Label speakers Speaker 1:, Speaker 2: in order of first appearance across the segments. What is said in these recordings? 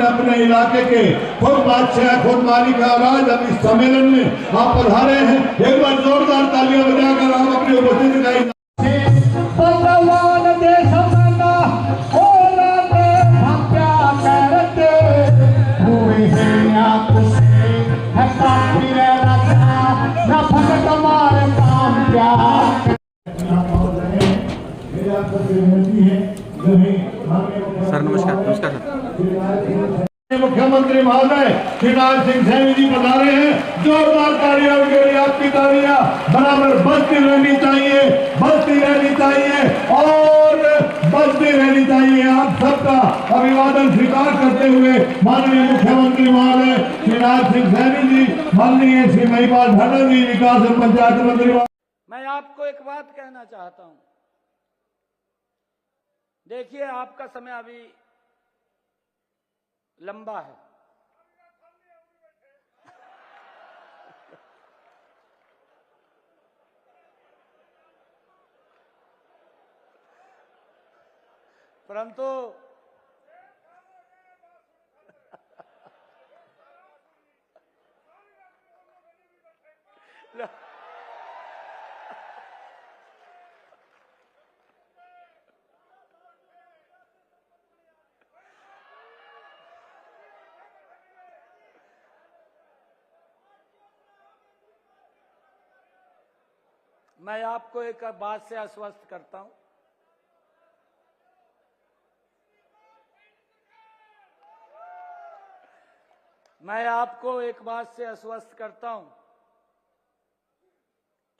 Speaker 1: अपने इलाके के खुद बादशाह खुद मालिक आवाज अब इस सम्मेलन में आप पधारे हैं। एक बार जोरदार तालियां बजाकर आप अपनी उपस्थिति दिखाई।
Speaker 2: सर नमस्कार। नमस्कार सर।
Speaker 1: मुख्यमंत्री महोदय शिवराज सिंह सैनी जी बता रहे हैं, जोरदार तालियां उनके लिए, आपकी तालियां बराबर बजती रहनी चाहिए, बजती रहनी चाहिए और बजती रहनी चाहिए। आप सबका अभिवादन स्वीकार करते हुए माननीय मुख्यमंत्री महोदय शिवराज सिंह सैनी जी, माननीय श्री महिपाल ढांडा जी, विकास एवं पंचायत मंत्री।
Speaker 3: मैं आपको एक बात कहना चाहता हूं। देखिए, आपका समय अभी लंबा है। परंतु मैं आपको एक बात से आश्वस्त करता हूं। मैं आपको एक बात से आश्वस्त करता हूं,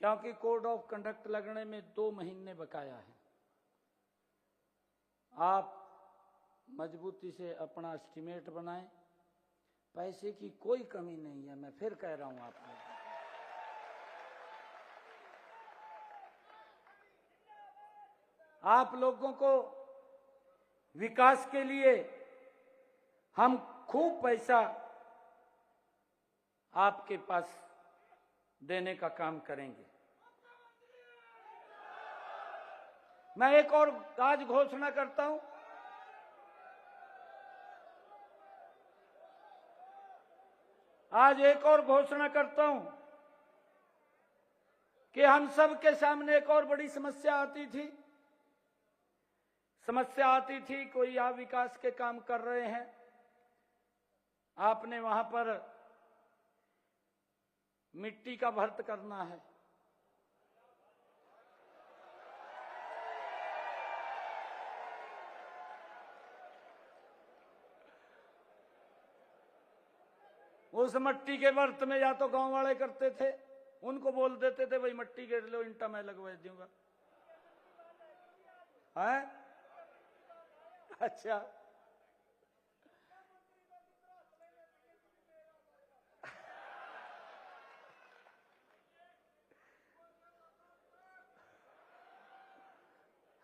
Speaker 3: क्योंकि कोड ऑफ कंडक्ट लगने में 2 महीने बकाया है। आप मजबूती से अपना एस्टीमेट बनाएं। पैसे की कोई कमी नहीं है, मैं फिर कह रहा हूं आपको। आप लोगों को विकास के लिए हम खूब पैसा आपके पास देने का काम करेंगे। मैं एक और आज घोषणा करता हूं। आज एक और घोषणा करता हूं कि हम सब के सामने एक और बड़ी समस्या आती थी। कोई आप विकास के काम कर रहे हैं, आपने वहां पर मिट्टी का भर्त करना है। उस मिट्टी के भर्त में या तो गांव वाले करते थे, उनको बोल देते थे भाई मिट्टी गिर लो, ईंटा मैं लगवा दूंगा। है अच्छा,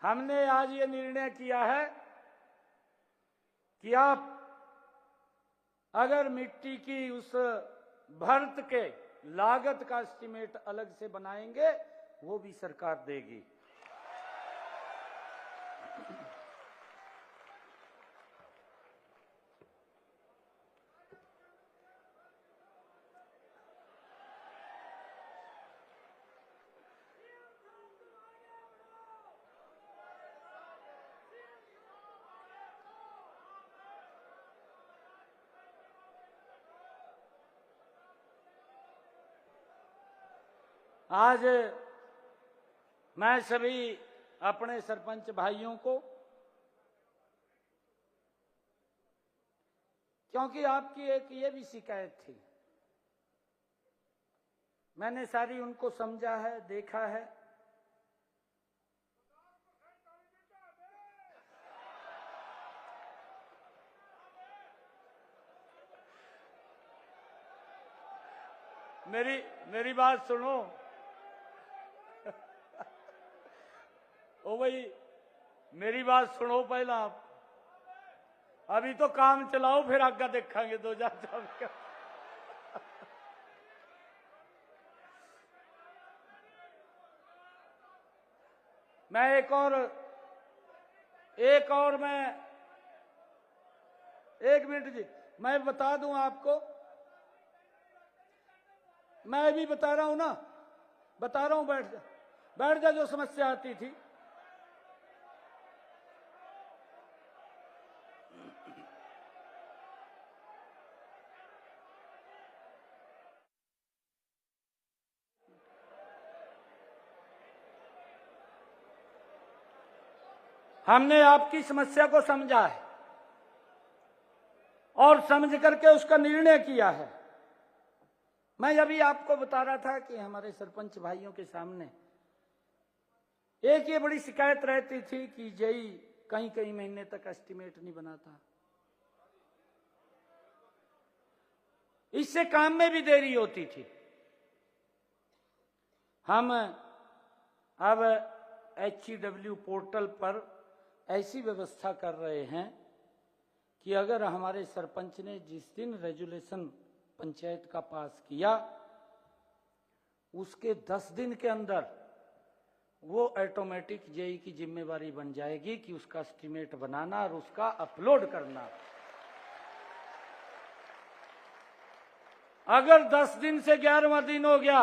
Speaker 3: हमने आज ये निर्णय किया है कि आप अगर मिट्टी की उस भर्त के लागत का एस्टीमेट अलग से बनाएंगे, वो भी सरकार देगी। आज मैं सभी अपने सरपंच भाइयों को, क्योंकि आपकी एक ये भी शिकायत थी, मैंने सारी उनको समझा है, देखा है। मेरी बात सुनो। ओ भाई, मेरी बात सुनो पहला आप। अभी तो काम चलाओ, फिर आगे देखेंगे 2024 का। मैं एक मिनट जी, मैं बता दूं आपको, मैं भी बता रहा हूं ना, बता रहा हूं, बैठ जा, जो समस्या आती थी। हमने आपकी समस्या को समझा है और समझ करके उसका निर्णय किया है। मैं अभी आपको बता रहा था कि हमारे सरपंच भाइयों के सामने एक ये बड़ी शिकायत रहती थी कि जेई कई कई महीने तक एस्टीमेट नहीं बनाता, इससे काम में भी देरी होती थी। हम अब HEW पोर्टल पर ऐसी व्यवस्था कर रहे हैं कि अगर हमारे सरपंच ने जिस दिन रेजुलेशन पंचायत का पास किया, उसके 10 दिन के अंदर वो ऑटोमेटिक जेई की जिम्मेवारी बन जाएगी कि उसका एस्टीमेट बनाना और उसका अपलोड करना। अगर 10 दिन से 11वां दिन हो गया,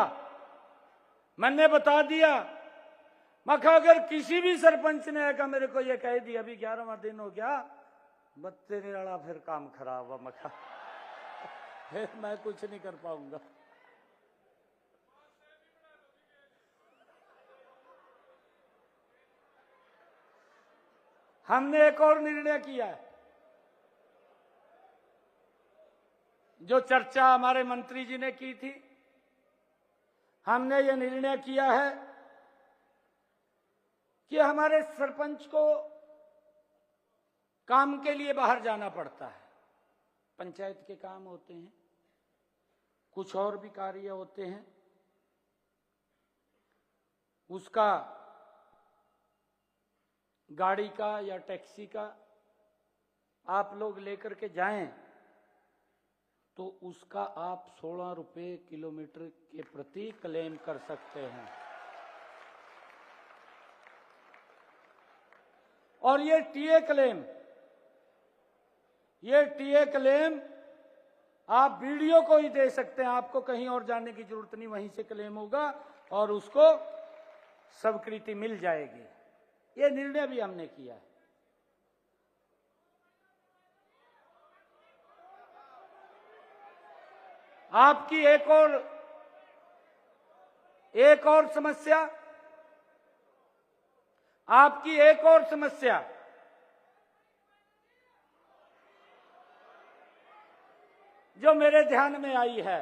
Speaker 3: मैंने बता दिया, मखा अगर किसी भी सरपंच ने आकर मेरे को ये कह दिया अभी 11वां दिन हो गया, बस तेरे वाला फिर काम खराब हुआ मखा, फिर मैं कुछ नहीं कर पाऊंगा। हमने एक और निर्णय किया है, जो चर्चा हमारे मंत्री जी ने की थी। हमने ये निर्णय किया है कि हमारे सरपंच को काम के लिए बाहर जाना पड़ता है। पंचायत के काम होते हैं, कुछ और भी कार्य होते हैं, उसका गाड़ी का या टैक्सी का आप लोग लेकर के जाएं तो उसका आप 16 रुपए किलोमीटर के प्रति क्लेम कर सकते हैं। और ये टीए क्लेम आप वीडियो को ही दे सकते हैं, आपको कहीं और जाने की जरूरत नहीं, वहीं से क्लेम होगा और उसको स्वीकृति मिल जाएगी। ये निर्णय भी हमने किया है। आपकी एक और समस्या, आपकी एक और समस्या, जो मेरे ध्यान में आई है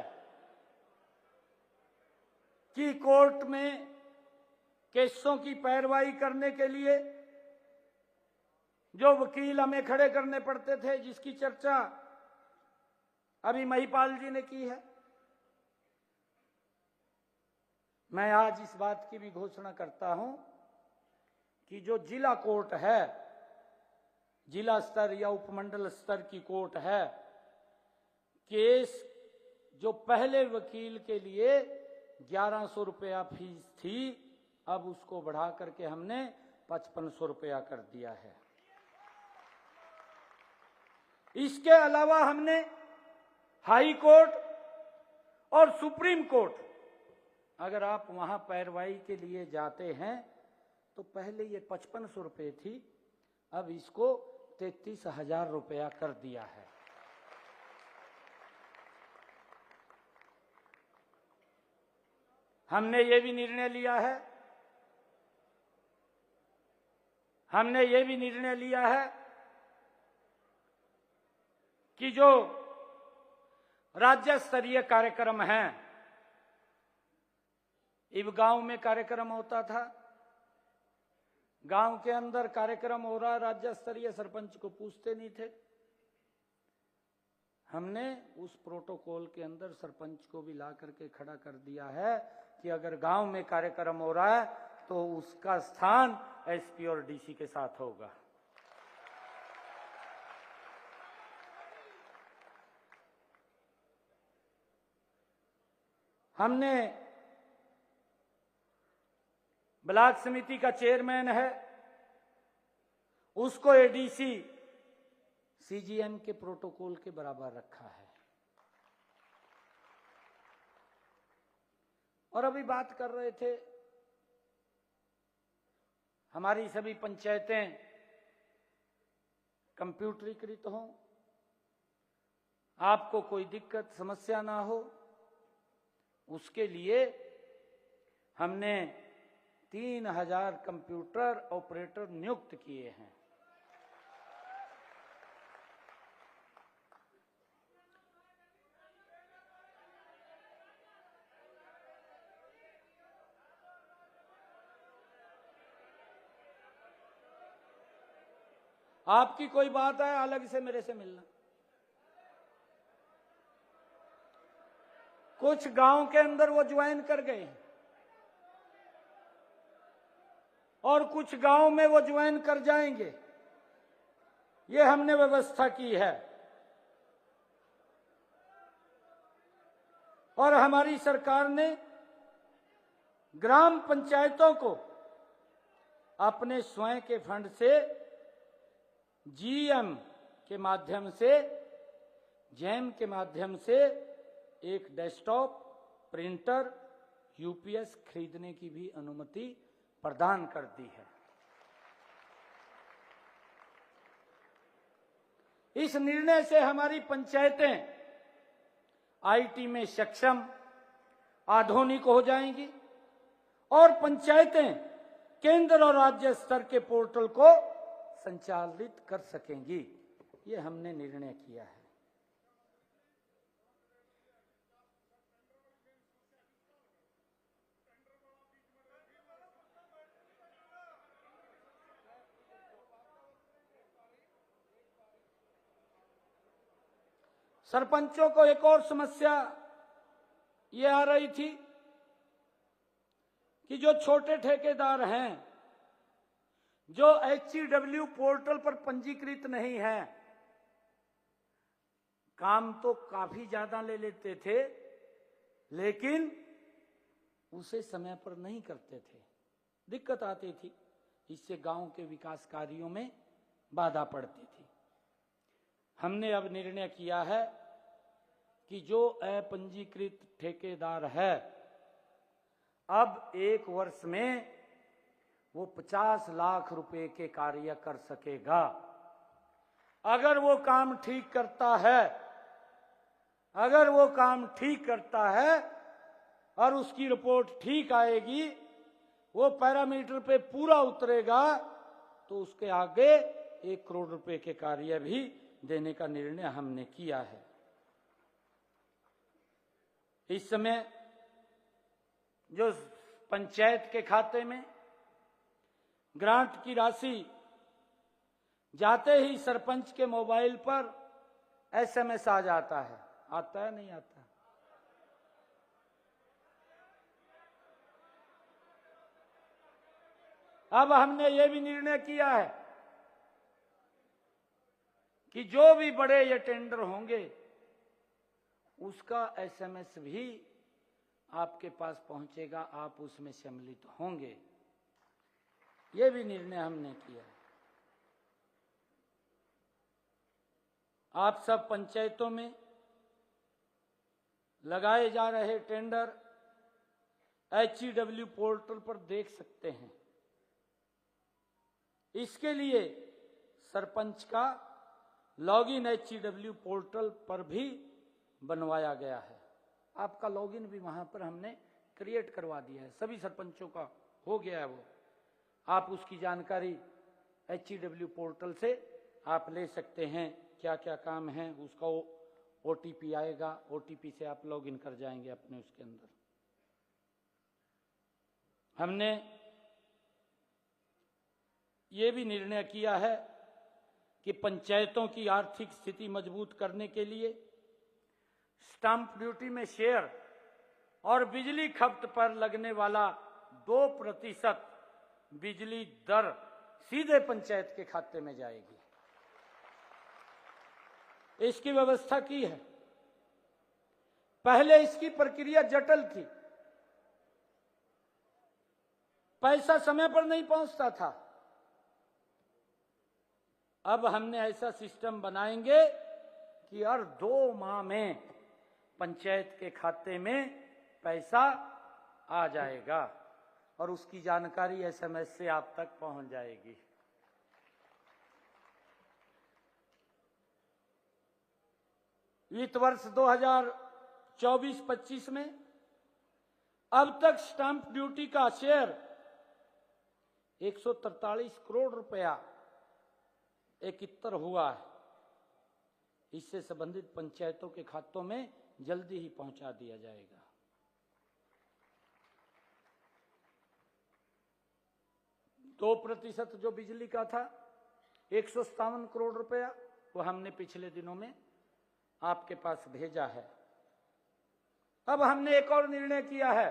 Speaker 3: कि कोर्ट में केसों की पैरवाई करने के लिए जो वकील हमें खड़े करने पड़ते थे, जिसकी चर्चा अभी महिपाल जी ने की है, मैं आज इस बात की भी घोषणा करता हूं कि जो जिला कोर्ट है, जिला स्तर या उपमंडल स्तर की कोर्ट है, केस जो पहले वकील के लिए 1100 रुपया फीस थी, अब उसको बढ़ा करके हमने 5500 रुपया कर दिया है। इसके अलावा हमने हाई कोर्ट और सुप्रीम कोर्ट, अगर आप वहां पैरवाई के लिए जाते हैं तो पहले ये 5500 रुपये थी, अब इसको 33,000 रुपया कर दिया है। हमने ये भी निर्णय लिया है, कि जो राज्य स्तरीय कार्यक्रम हैं, इब गांव में कार्यक्रम होता था, गांव के अंदर कार्यक्रम हो रहा, राज्य स्तरीय, सरपंच को पूछते नहीं थे। हमने उस प्रोटोकॉल के अंदर सरपंच को भी ला करके खड़ा कर दिया है कि अगर गांव में कार्यक्रम हो रहा है तो उसका स्थान एसपी और डीसी के साथ होगा। हमने ब्लॉक समिति का चेयरमैन है, उसको एडीसी सीजीएम के प्रोटोकॉल के बराबर रखा है। और अभी बात कर रहे थे, हमारी सभी पंचायतें कंप्यूटरीकृत हों, आपको कोई दिक्कत समस्या ना हो, उसके लिए हमने 3000 कंप्यूटर ऑपरेटर नियुक्त किए हैं। आपकी कोई बात है अलग से मेरे से मिलना। कुछ गांव के अंदर वो ज्वाइन कर गए और कुछ गांव में वो ज्वाइन कर जाएंगे, ये हमने व्यवस्था की है। और हमारी सरकार ने ग्राम पंचायतों को अपने स्वयं के फंड से जीएम के माध्यम से, जैम के माध्यम से एक डेस्कटॉप, प्रिंटर, यूपीएस खरीदने की भी अनुमति प्रदान कर दी है। इस निर्णय से हमारी पंचायतें आईटी में सक्षम, आधुनिक हो जाएंगी और पंचायतें केंद्र और राज्य स्तर के पोर्टल को संचालित कर सकेंगी। ये हमने निर्णय किया है। सरपंचों को एक और समस्या ये आ रही थी कि जो छोटे ठेकेदार हैं, जो HCW पोर्टल पर पंजीकृत नहीं है, काम तो काफी ज्यादा ले लेते थे लेकिन उसे समय पर नहीं करते थे, दिक्कत आती थी। इससे गांव के विकास कार्यों में बाधा पड़ती थी। हमने अब निर्णय किया है कि जो अपंजीकृत ठेकेदार है, अब 1 वर्ष में वो 50 लाख रुपए के कार्य कर सकेगा। अगर वो काम ठीक करता है, अगर वो काम ठीक करता है और उसकी रिपोर्ट ठीक आएगी, वो पैरामीटर पे पूरा उतरेगा, तो उसके आगे 1 करोड़ रुपए के कार्य भी देने का निर्णय हमने किया है। इस समय जो पंचायत के खाते में ग्रांट की राशि जाते ही सरपंच के मोबाइल पर एसएमएस आ जाता है, आता है नहीं आता? अब हमने ये भी निर्णय किया है कि जो भी बड़े ये टेंडर होंगे उसका एसएमएस भी आपके पास पहुंचेगा, आप उसमें सम्मिलित होंगे। ये भी निर्णय हमने किया है। आप सब पंचायतों में लगाए जा रहे टेंडर HCW पोर्टल पर देख सकते हैं। इसके लिए सरपंच का लॉगिन HCW पोर्टल पर भी बनवाया गया है। आपका लॉगिन भी वहां पर हमने क्रिएट करवा दिया है, सभी सरपंचों का हो गया है वो। आप उसकी जानकारी HCW पोर्टल से आप ले सकते हैं, क्या क्या काम है, उसका OTP आएगा, OTP से आप लॉगिन कर जाएंगे अपने उसके अंदर। हमने ये भी निर्णय किया है कि पंचायतों की आर्थिक स्थिति मजबूत करने के लिए स्टाम्प ड्यूटी में शेयर और बिजली खपत पर लगने वाला 2% बिजली दर सीधे पंचायत के खाते में जाएगी। इसकी व्यवस्था की है। पहले इसकी प्रक्रिया जटिल थी, पैसा समय पर नहीं पहुंचता था। अब हमने ऐसा सिस्टम बनाएंगे कि हर 2 माह में पंचायत के खाते में पैसा आ जाएगा और उसकी जानकारी SMS से आप तक पहुंच जाएगी। वित्त वर्ष 2024-25 में अब तक स्टाम्प ड्यूटी का शेयर 143 करोड़ रुपया एकत्र हुआ है। इससे संबंधित पंचायतों के खातों में जल्दी ही पहुंचा दिया जाएगा। 2% जो बिजली का था 157 करोड़ रुपया, वो हमने पिछले दिनों में आपके पास भेजा है। अब हमने एक और निर्णय किया है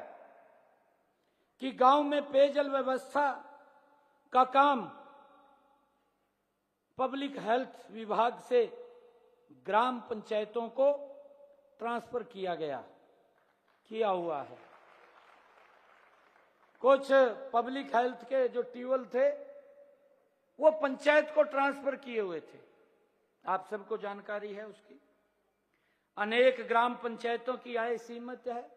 Speaker 3: कि गांव में पेयजल व्यवस्था का काम पब्लिक हेल्थ विभाग से ग्राम पंचायतों को ट्रांसफर किया हुआ है। कुछ पब्लिक हेल्थ के जो ट्यूबवेल थे वो पंचायत को ट्रांसफर किए हुए थे, आप सबको जानकारी है उसकी। अनेक ग्राम पंचायतों की आय सीमित है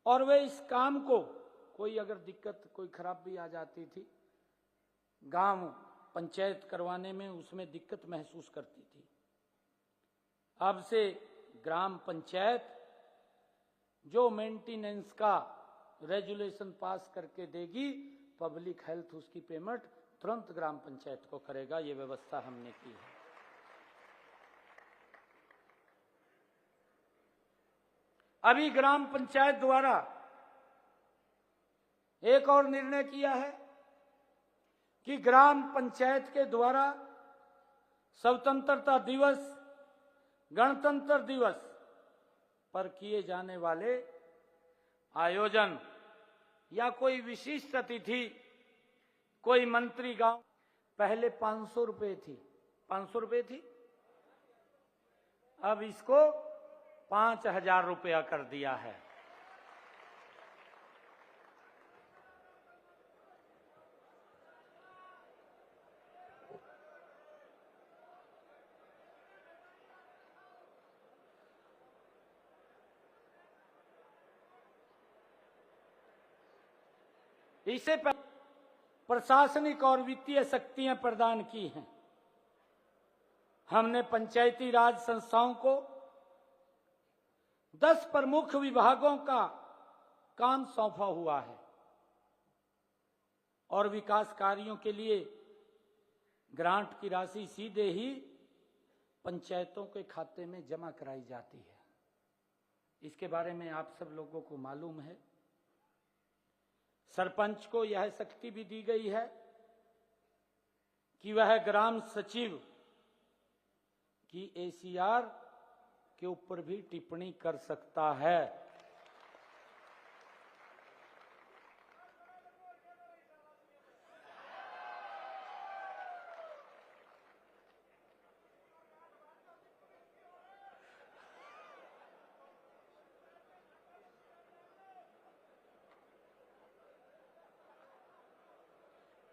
Speaker 3: और वे इस काम को, कोई अगर दिक्कत कोई खराबी आ जाती थी, गांव पंचायत करवाने में उसमें दिक्कत महसूस करती थी। अब से ग्राम पंचायत जो मेंटेनेंस का रेजुलेशन पास करके देगी, पब्लिक हेल्थ उसकी पेमेंट तुरंत ग्राम पंचायत को करेगा। ये व्यवस्था हमने की है। अभी ग्राम पंचायत द्वारा एक और निर्णय किया है कि ग्राम पंचायत के द्वारा स्वतंत्रता दिवस, गणतंत्र दिवस पर किए जाने वाले आयोजन या कोई विशिष्ट अतिथि, कोई मंत्री गांव, पहले 500 रुपए थी, 500 रुपए थी, अब इसको 5000 रुपया कर दिया है। इससे प्रशासनिक और वित्तीय शक्तियां प्रदान की हैं। हमने पंचायती राज संस्थाओं को 10 प्रमुख विभागों का काम सौंपा हुआ है और विकास कार्यों के लिए ग्रांट की राशि सीधे ही पंचायतों के खाते में जमा कराई जाती है। इसके बारे में आप सब लोगों को मालूम है। सरपंच को यह शक्ति भी दी गई है कि वह ग्राम सचिव की ACR के ऊपर भी टिप्पणी कर सकता है।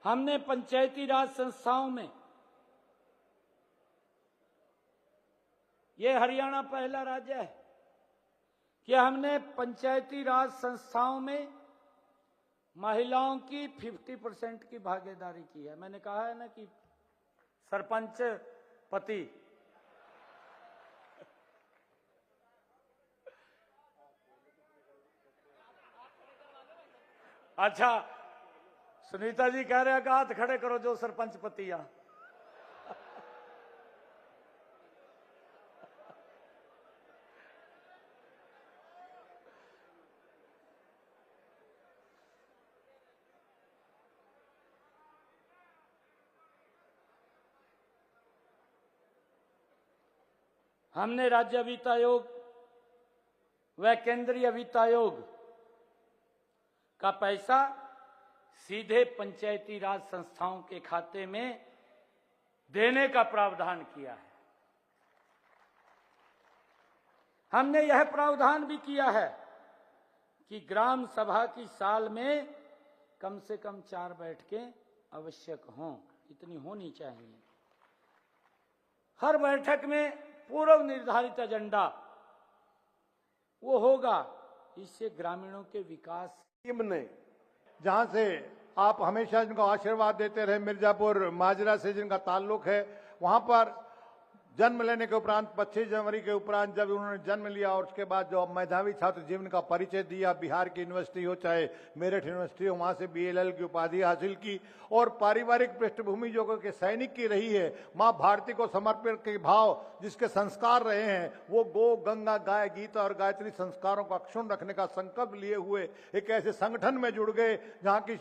Speaker 3: हमने पंचायती राज संस्थाओं में, यह हरियाणा पहला राज्य है कि हमने पंचायती राज संस्थाओं में महिलाओं की 50% की भागीदारी की है। मैंने कहा है ना कि सरपंच पति, अच्छा सुनीता जी कह रहे हैं कि हाथ खड़े करो जो सरपंच पतिया। हमने राज्य वित्त आयोग व केंद्रीय वित्त आयोग का पैसा सीधे पंचायती राज संस्थाओं के खाते में देने का प्रावधान किया है। हमने यह प्रावधान भी किया है कि ग्राम सभा की साल में कम से कम 4 बैठकें आवश्यक हों, इतनी होनी चाहिए। हर बैठक में पूर्व निर्धारित एजेंडा वो होगा। इससे ग्रामीणों के विकास
Speaker 1: टीम ने जहां से आप हमेशा जिनको आशीर्वाद देते रहे, मिर्जापुर माजरा से जिनका ताल्लुक है, वहां पर जन्म लेने के उपरांत 25 जनवरी के उपरांत जब उन्होंने जन्म लिया और उसके बाद जो मेधावी छात्र जीवन का परिचय दिया, बिहार की यूनिवर्सिटी हो चाहे मेरठ यूनिवर्सिटी हो, वहां से BLL की उपाधि हासिल की और पारिवारिक पृष्ठभूमि जो कि सैनिक की रही है, मां भारती को समर्पित के भाव जिसके संस्कार रहे हैं, वो गो गंगा गाय गीता और गायत्री संस्कारों को अक्षुण्ण रखने का संकल्प लिए हुए एक ऐसे संगठन में जुड़ गए जहां की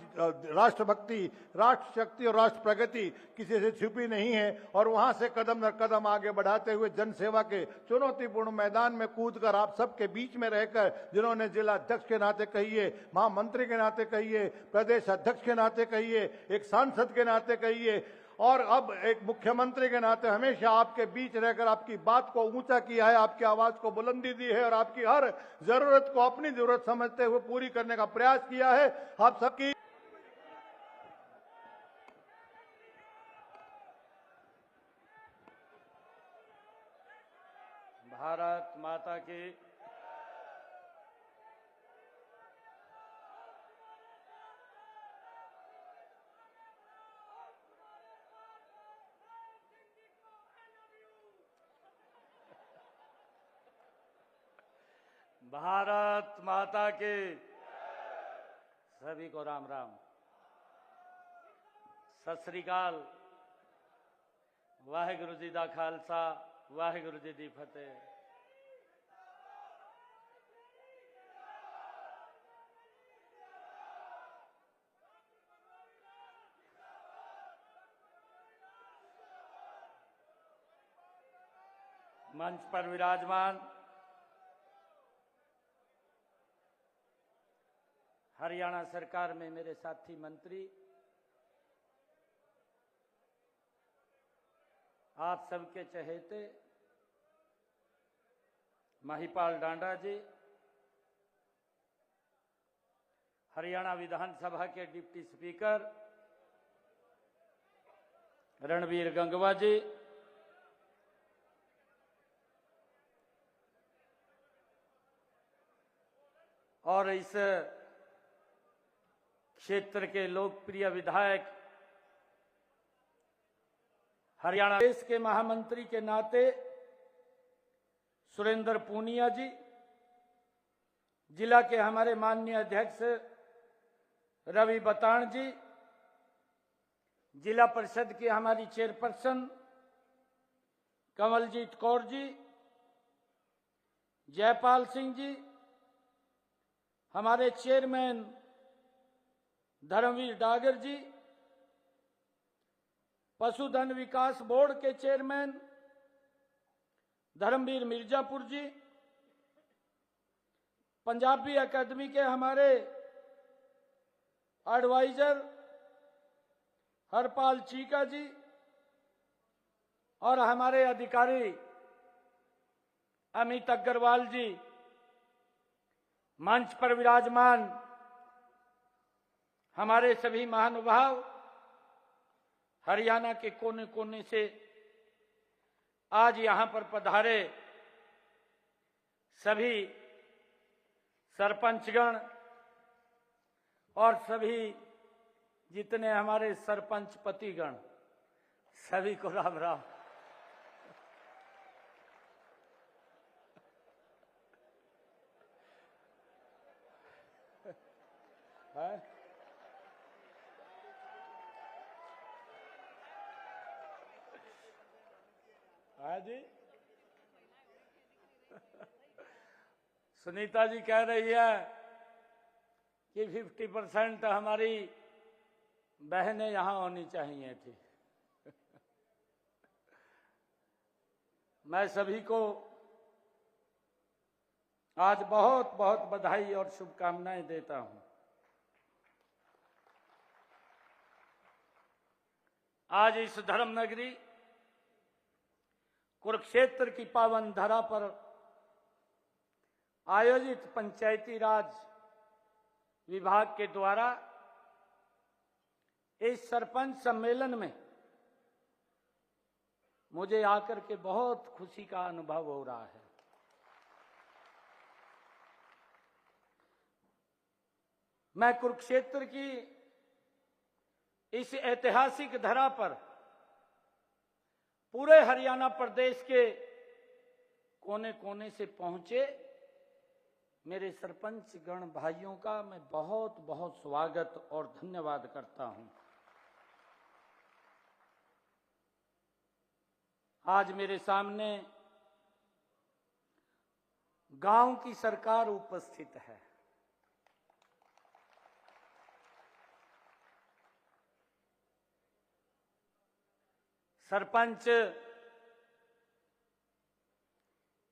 Speaker 1: राष्ट्रभक्ति, राष्ट्र शक्ति और राष्ट्र प्रगति किसी से छुपी नहीं है। और वहां से कदम दर कदम आगे बढ़ाते हुए जनसेवा के चुनौतीपूर्ण मैदान में कूदकर आप सबके बीच में रहकर, जिन्होंने जिला अध्यक्ष के नाते कहिए, महामंत्री के नाते कहिए, प्रदेश अध्यक्ष के नाते कहिए, एक सांसद के नाते कहिए और अब एक मुख्यमंत्री के नाते हमेशा आपके बीच रहकर आपकी बात को ऊंचा किया है, आपकी आवाज को बुलंदी दी है और आपकी हर जरूरत को अपनी जरूरत समझते हुए पूरी करने का प्रयास किया है। आप सबकी
Speaker 3: भारत माता की भारत माता के सभी को राम राम, सत श्री अकाल, वाहेगुरु जी दा खालसा, वाहेगुरु जी दी फतेह। मंच पर विराजमान हरियाणा सरकार में मेरे साथी मंत्री, आप सबके चहेते महिपाल डांडा जी, हरियाणा विधानसभा के डिप्टी स्पीकर रणबीर गंगवा जी, और इस क्षेत्र के लोकप्रिय विधायक हरियाणा प्रदेश के महामंत्री के नाते सुरेंद्र पूनिया जी, जिला के हमारे माननीय अध्यक्ष रवि बताण जी, जिला परिषद की हमारी चेयरपर्सन कमलजीत कौर जी, जयपाल सिंह जी, हमारे चेयरमैन धर्मवीर डागर जी, पशुधन विकास बोर्ड के चेयरमैन धर्मवीर मिर्जापुर जी, पंजाबी अकादमी के हमारे एडवाइजर हरपाल चीका जी और हमारे अधिकारी अमित अग्रवाल जी, मंच पर विराजमान हमारे सभी महानुभाव, हरियाणा के कोने कोने से आज यहां पर पधारे सभी सरपंचगण और सभी जितने हमारे सरपंच पतिगण, सभी को राम राम। हाँ जी, सुनीता जी कह रही है कि 50% हमारी बहनें यहां होनी चाहिए थी। मैं सभी को आज बहुत बहुत बधाई और शुभकामनाएं देता हूं। आज इस धर्म नगरी कुरुक्षेत्र की पावन धरा पर आयोजित पंचायती राज विभाग के द्वारा इस सरपंच सम्मेलन में मुझे आकर के बहुत खुशी का अनुभव हो रहा है। मैं कुरुक्षेत्र की इस ऐतिहासिक धरा पर पूरे हरियाणा प्रदेश के कोने कोने से पहुंचे मेरे सरपंच गण भाइयों का मैं बहुत बहुत स्वागत और धन्यवाद करता हूं। आज मेरे सामने गांव की सरकार उपस्थित है। सरपंच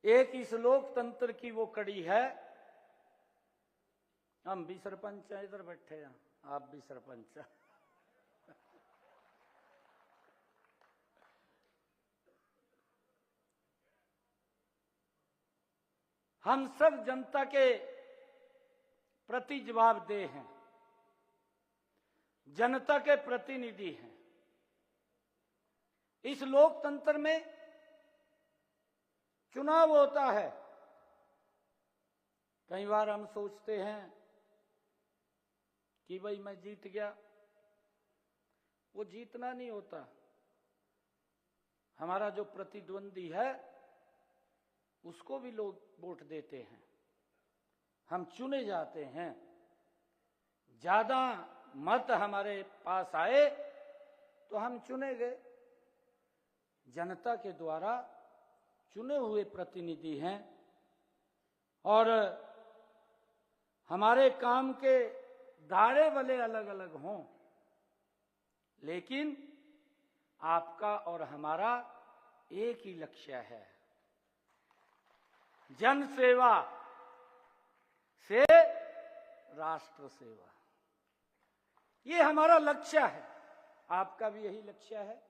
Speaker 3: एक इस लोकतंत्र की वो कड़ी है। हम भी सरपंच हैं, इधर बैठे हैं, आप भी सरपंच हैं। हम सब जनता के प्रति जवाबदेह हैं, जनता के प्रतिनिधि हैं। इस लोकतंत्र में चुनाव होता है। कई बार हम सोचते हैं कि भाई मैं जीत गया, वो जीतना नहीं होता। हमारा जो प्रतिद्वंदी है उसको भी लोग वोट देते हैं, हम चुने जाते हैं। ज्यादा मत हमारे पास आए तो हम चुने गए। जनता के द्वारा चुने हुए प्रतिनिधि हैं और हमारे काम के दायरे भले अलग अलग हों, लेकिन आपका और हमारा एक ही लक्ष्य है, जन सेवा से राष्ट्र सेवा। ये हमारा लक्ष्य है, आपका भी यही लक्ष्य है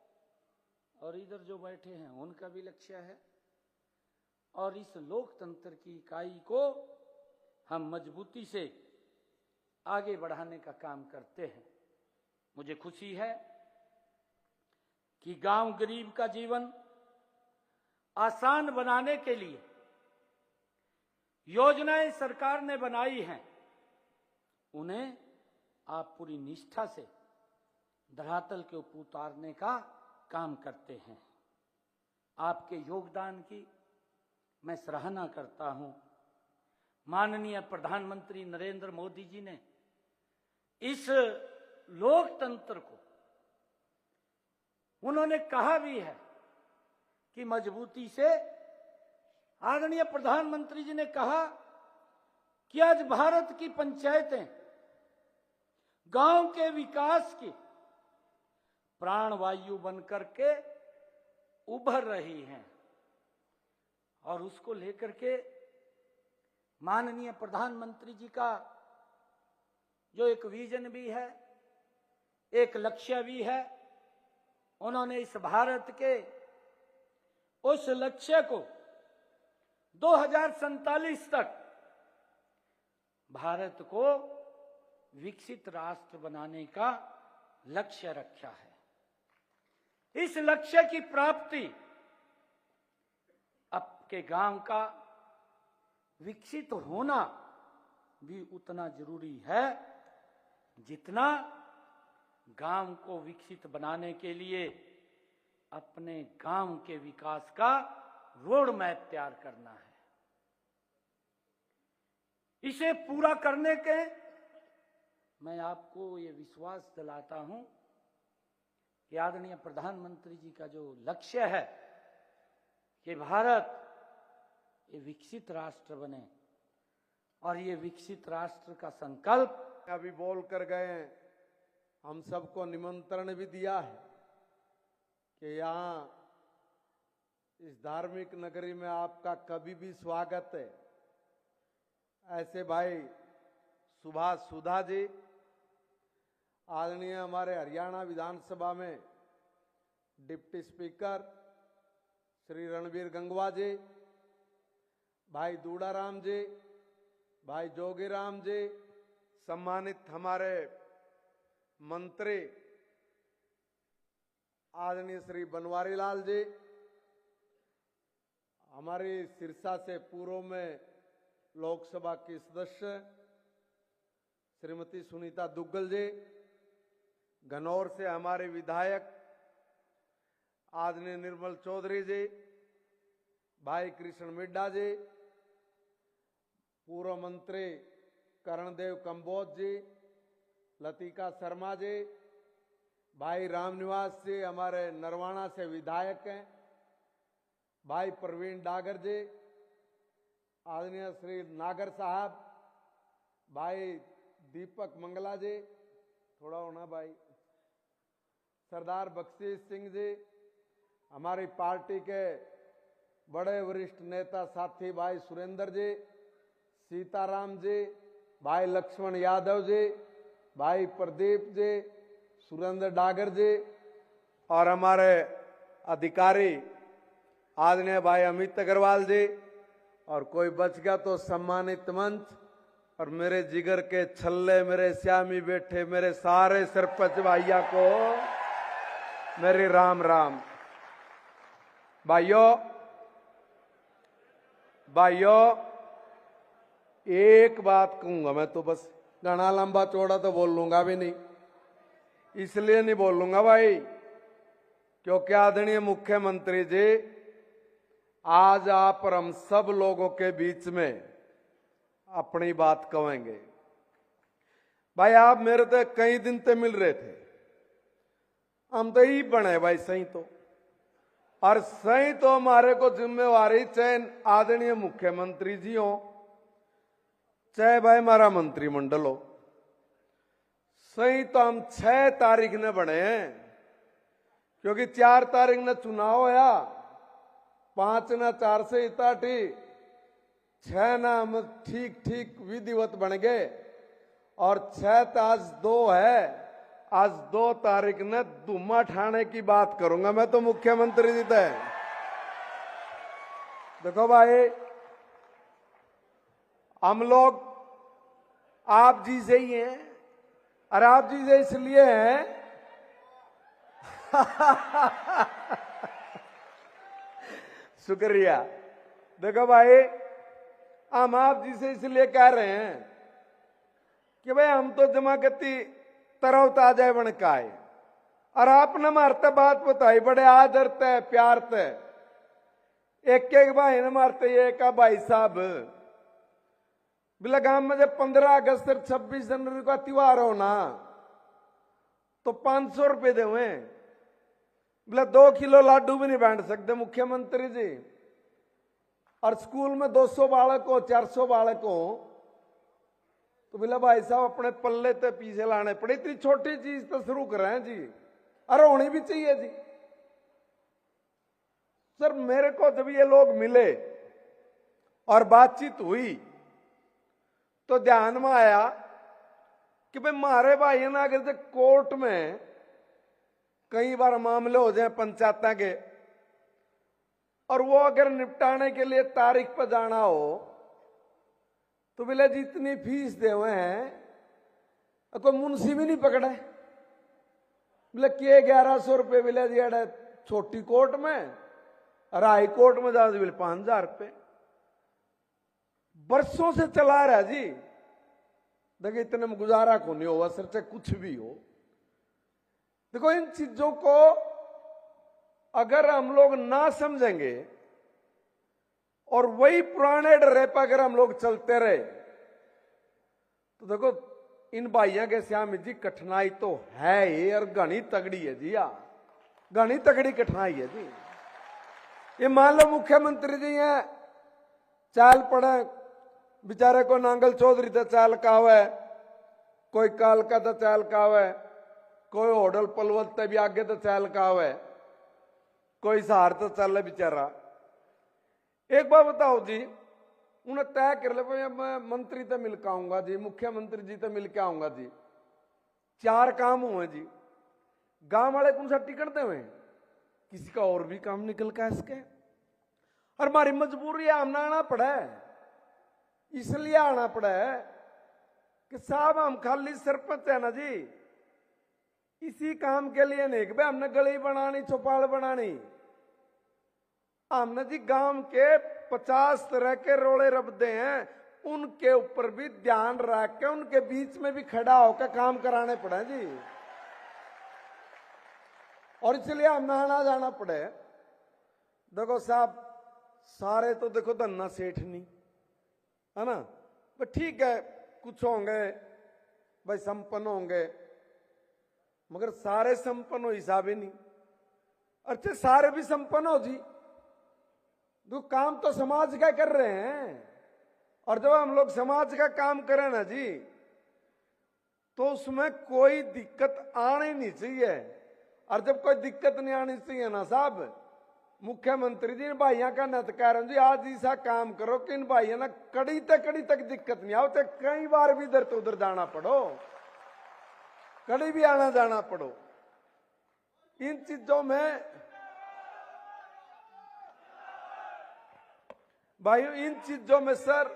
Speaker 3: और इधर जो बैठे हैं उनका भी लक्ष्य है। और इस लोकतंत्र की इकाई को हम मजबूती से आगे बढ़ाने का काम करते हैं। मुझे खुशी है कि गांव गरीब का जीवन आसान बनाने के लिए योजनाएं सरकार ने बनाई हैं, उन्हें आप पूरी निष्ठा से धरातल के ऊपर उतारने का काम करते हैं। आपके योगदान की मैं सराहना करता हूं। माननीय प्रधानमंत्री नरेंद्र मोदी जी ने इस लोकतंत्र को उन्होंने कहा भी है कि मजबूती से, आदरणीय प्रधानमंत्री जी ने कहा कि आज भारत की पंचायतें गांव के विकास की प्राणवायु बनकर के उभर रही हैं और उसको लेकर के माननीय प्रधानमंत्री जी का जो एक विजन भी है, एक लक्ष्य भी है, उन्होंने इस भारत के उस लक्ष्य को 2047 तक भारत को विकसित राष्ट्र बनाने का लक्ष्य रखा है। इस लक्ष्य की प्राप्ति आपके गांव का विकसित होना भी उतना जरूरी है जितना गांव को विकसित बनाने के लिए अपने गांव के विकास का रोड मैप तैयार करना है। इसे पूरा करने के मैं आपको ये विश्वास दिलाता हूं कि आदरणीय प्रधानमंत्री जी का जो लक्ष्य है कि भारत ये विकसित राष्ट्र बने और ये विकसित राष्ट्र का संकल्प
Speaker 4: अभी बोल कर गए, हम सबको निमंत्रण भी दिया है कि यहाँ इस धार्मिक नगरी में आपका कभी भी स्वागत है। ऐसे भाई सुभाष सुधा जी, आदरणीय हमारे हरियाणा विधानसभा में डिप्टी स्पीकर श्री रणबीर गंगवा जी, भाई दूड़ाराम जी, भाई जोगीराम जी, सम्मानित हमारे मंत्री आदरणीय श्री बनवारी लाल जी, हमारी सिरसा से पूर्व में लोकसभा की सदस्य श्रीमती सुनीता दुग्गल जी, गन्नौर से हमारे विधायक आदरणीय निर्मल चौधरी जी, भाई कृष्ण मिड्डा जी, पूर्व मंत्री करणदेव कंबोज जी, लतिका शर्मा जी, भाई रामनिवास जी हमारे नरवाना से विधायक हैं, भाई प्रवीण डागर जी, आदरणीय श्री नागर साहब, भाई दीपक मंगला जी, थोड़ा होना भाई, सरदार बख्शीश सिंह जी, हमारी पार्टी के बड़े वरिष्ठ नेता साथी भाई सुरेंद्र जी, सीताराम जी, भाई लक्ष्मण यादव जी, भाई प्रदीप जी, सुरेंद्र डागर जी और हमारे अधिकारी आदरणीय भाई अमित अग्रवाल जी, और कोई बच गया तो सम्मानित मंच और मेरे जिगर के छल्ले, मेरे श्यामी बैठे मेरे सारे सरपंच भाइया को मेरी राम राम। भाइयों एक बात कहूंगा मैं, तो बस गाना लंबा चौड़ा तो बोल लूंगा भी नहीं, इसलिए नहीं बोल लूंगा भाई क्योंकि आदरणीय मुख्यमंत्री जी आज आप और हम सब लोगों के बीच में अपनी बात कहेंगे। भाई आप मेरे तो कई दिन से मिल रहे थे, हम तो ही बने भाई सही तो, और सही तो हमारे को जिम्मेवारी चाहे आदरणीय मुख्यमंत्री जी हो चाहे भाई हमारा मंत्रिमंडल हो, सही तो हम 6 तारीख ने बने हैं क्योंकि 4 तारीख ने चुनाव होया, 5 ना 4 से इताटी, 6 ना हम ठीक ठीक विधिवत बन गए और 6 तो आज 2 है, आज 2 तारीख ने धुम्मा ठाने की बात करूंगा मैं तो मुख्यमंत्री जी से। देखो भाई हम लोग आप जी से ही हैं, और आप जी से इसलिए हैं शुक्रिया। देखो भाई हम आप जी से इसलिए कह रहे हैं कि भाई हम तो जमाकती तरह ताजा बन का है, और आपने मारते बात बताई बड़े आदर ते प्यार ते, एक एक भाई ने मारते ये का भाई साहब बिला गांव में जब 15 अगस्त और 26 जनवरी का त्योहार हो ना तो 500 रुपए दे हुए, बोले 2 किलो लाडू भी नहीं बांट सकते मुख्यमंत्री जी, और स्कूल में 200 बालक हो 400 बालक हो तो बोला भाई साहब अपने पल्ले ते पीछे लाने पड़े, इतनी छोटी चीज तो शुरू कर रहे हैं जी, अरे होनी भी चाहिए जी। सर मेरे को जब ये लोग मिले और बातचीत हुई तो ध्यान में आया कि भाई मारे भाई ना अगर से कोर्ट में कई बार मामले हो जाए पंचायत के, और वो अगर निपटाने के लिए तारीख पर जाना हो तो बोले जितनी फीस दे हुए हैं कोई मुंशी भी नहीं पकड़े, बोले के 1100 रुपये बोले जी छोटी कोर्ट में, और हाई कोर्ट में जाओ बोले 5000 रुपये, बरसों से चला रहा जी। देखिए इतने में गुजारा को नहीं होगा सर, चाहे कुछ भी हो। देखो इन चीजों को अगर हम लोग ना समझेंगे और वही पुराने डरे पर अगर हम लोग चलते रहे तो देखो इन भाइयों के श्याम जी कठिनाई तो है ही, और घनी तगड़ी है जी, घनी तगड़ी कठिनाई है जी। ये मान लो मुख्यमंत्री जी हैं चाल पड़े, बेचारे को नांगल चौधरी तो चाल का है, कोई कालका तो चाल का है, कोई होडल पलवल ते भी आगे तो चाल का है, कोई सहार तो चल बेचारा। एक बात बताओ जी, उन्हें तय कर ले भाई मैं मंत्री तो मिल के आऊंगा जी, मुख्यमंत्री जी तो मिल के आऊंगा जी, 4 काम हुए जी, गांव वाले कौन सा टिकट दे हुए, किसी का और भी काम निकल का इसके, और हमारी मजबूरी है हमने आना पड़ा है, इसलिए आना पड़ा है कि साहब हम खाली सरपंच है ना जी, इसी काम के लिए नहीं कि भाई हमने गली बनानी चौपाल बनानी, हमने जी गांव के 50 तरह के रोले रबदे हैं, उनके ऊपर भी ध्यान रख के उनके बीच में भी खड़ा होकर काम कराने पड़े जी। और इसलिए हम आना जाना पड़े। देखो साहब, सारे तो देखो धन्ना सेठ नहीं है ना, पर ठीक है, कुछ होंगे भाई संपन्न होंगे, मगर सारे संपन्न हो हिसाब ही नहीं। अच्छा, सारे भी संपन्न हो जी, तो काम तो समाज का कर रहे हैं। और जब हम लोग समाज का काम करें ना जी, तो उसमें कोई दिक्कत आनी नहीं चाहिए। और जब कोई दिक्कत नहीं आनी चाहिए ना साहब, मुख्यमंत्री जी इन भाइयों का नत कह रहे जी, आज ऐसा काम करो कि इन भाइयों ना कड़ी तक दिक्कत नहीं आओ, तो कई बार भी इधर तो उधर जाना पड़ो, कड़ी भी आना जाना पड़ो। इन चीजों में भाइयों, इन चीजों में सर,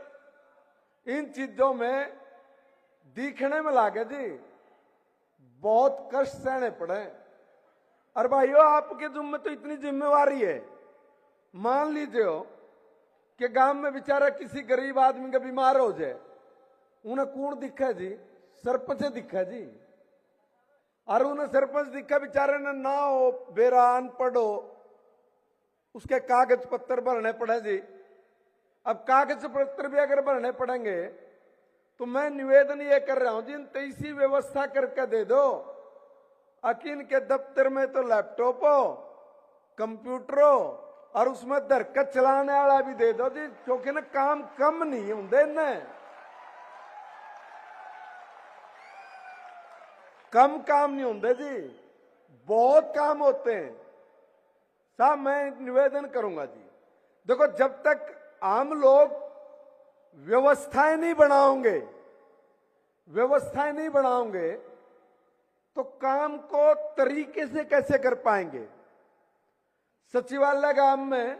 Speaker 4: इन चीजों में दिखने में लागे जी बहुत कष्ट सहने पड़े। और भाइयों, आपके जुम्मे तो इतनी जिम्मेवारी है। मान लीजिए हो कि गांव में बेचारा किसी गरीब आदमी का बीमार हो जाए, उन्हें कौन दिखा जी? सरपंच दिखा जी। और उन्हें सरपंच दिखा, बेचारे ने ना हो, बेरा अनपढ़ हो, उसके कागज पत्र भरने पड़े जी। अब कागज पत्र भी अगर भरने पड़ेंगे तो मैं निवेदन ये कर रहा हूं जी, इन ऐसी व्यवस्था करके दे दो अकिन के दफ्तर में तो लैपटॉप हो, कंप्यूटर हो, और उसमें दरकत चलाने वाला भी दे दो जी, क्योंकि ना काम कम नहीं होंगे न, कम काम नहीं होंगे जी, बहुत काम होते हैं साहब। मैं निवेदन करूंगा जी, देखो जब तक आम लोग व्यवस्थाएं नहीं बनाओगे, व्यवस्थाएं नहीं बनाओगे तो काम को तरीके से कैसे कर पाएंगे? सचिवालय गांव में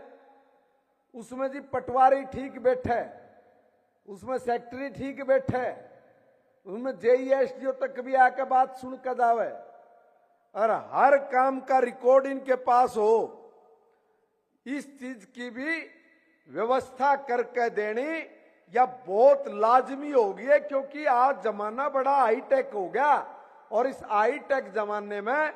Speaker 4: उसमें जी पटवारी ठीक बैठे, उसमें सेक्रेटरी ठीक बैठे, उसमें जेईएसडीओ तक भी आकर बात सुन कर जावे, और हर काम का रिकॉर्ड इनके पास हो। इस चीज की भी व्यवस्था करके देनी या बहुत लाजमी हो गई है, क्योंकि आज जमाना बड़ा हाईटेक हो गया, और इस हाईटेक जमाने में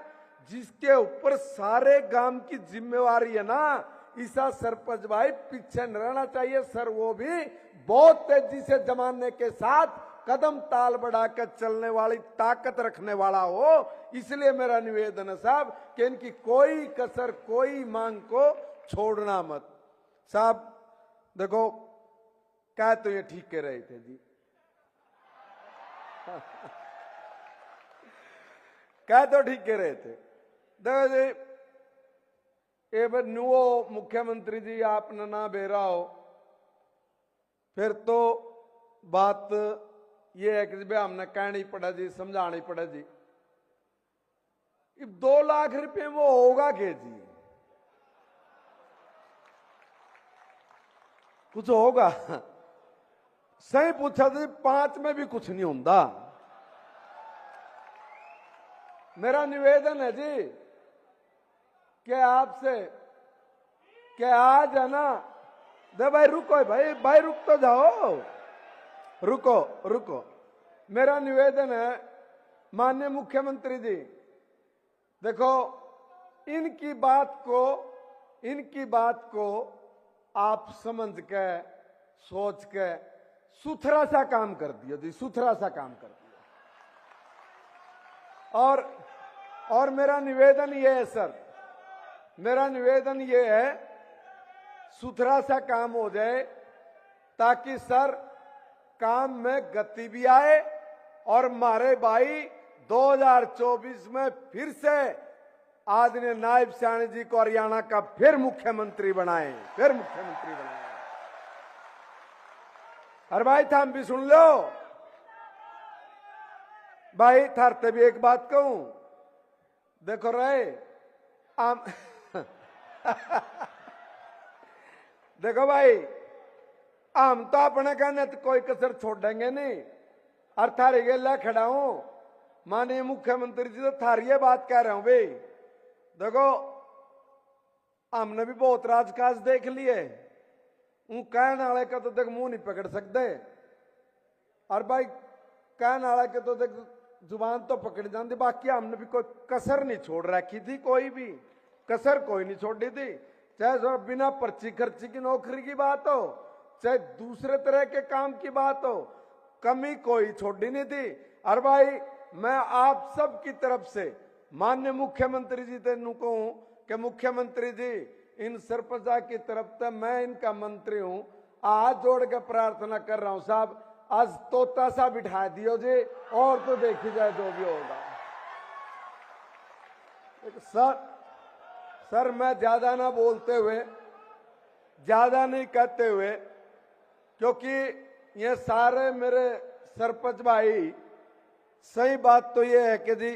Speaker 4: जिसके ऊपर सारे गांव की जिम्मेवारी है ना, ईसा सरपंच भाई पीछे न रहना चाहिए सर। वो भी बहुत तेजी से जमाने के साथ कदम ताल बढ़ाकर चलने वाली ताकत रखने वाला हो। इसलिए मेरा निवेदन है साहब कि इनकी कोई कसर, कोई मांग को छोड़ना मत साहब। देखो, क्या तो ये ठीक कह रहे थे जी क्या तो ठीक कह रहे थे। देखो जी, ये नुओ मुख्यमंत्री जी आपने ना बेरा हो, फिर तो बात ये है कि हमने कहनी पड़ा जी, समझानी पड़ा जी। 2 लाख रुपए में होगा के जी? कुछ होगा? सही पूछा जी, 5 में भी कुछ नहीं होता। मेरा निवेदन है जी कि आपसे कि आज है ना, दे भाई रुको, भाई रुक तो जाओ, रुको। मेरा निवेदन है माननीय मुख्यमंत्री जी, देखो इनकी बात को आप समझ के, सोच के सुथरा सा काम कर दिया जी, सुथरा सा काम कर दिया। और मेरा निवेदन ये है सर, मेरा निवेदन ये है सुथरा सा काम हो जाए, ताकि सर काम में गति भी आए, और मारे भाई 2024 में फिर से आदरणीय नायब सैनी जी को हरियाणा का फिर मुख्यमंत्री बनाए। अरे भाई थाम भी सुन लो भाई, थारते भी एक बात कहूं, देखो रहे आम देखो भाई, हम तो अपने कहने तो कोई कसर छोड़ेंगे नहीं, और थारी गेला खड़ा हूं, माननीय मुख्यमंत्री जी तो थारी ये बात कह रहा हूं भाई। देखो हमने भी बहुत राजकाज देख लिए, कहने वाले का तो देख मुंह नहीं पकड़ सकते, और भाई कहने वाले के तो देख जुबान तो पकड़ जाती, बाकी हमने भी कोई कसर नहीं छोड़ रखी थी, कोई भी कसर कोई नहीं छोड़ी थी। चाहे बिना पर्ची खर्ची की नौकरी की बात हो, चाहे दूसरे तरह के काम की बात हो, कमी कोई छोड़ी नहीं थी। और भाई मैं आप सब की तरफ से माननीय मुख्यमंत्री जी से कहूं कि मुख्यमंत्री जी इन सरपंचा की तरफ से मैं इनका मंत्री हूं, हाथ जोड़ के प्रार्थना कर रहा हूं साहब, आज तोता सा बिठा दियो जी, और तो देखी जाए जो भी होगा। सर मैं ज्यादा ना बोलते हुए, ज्यादा नहीं कहते हुए, क्योंकि ये सारे मेरे सरपंच भाई, सही बात तो ये है कि जी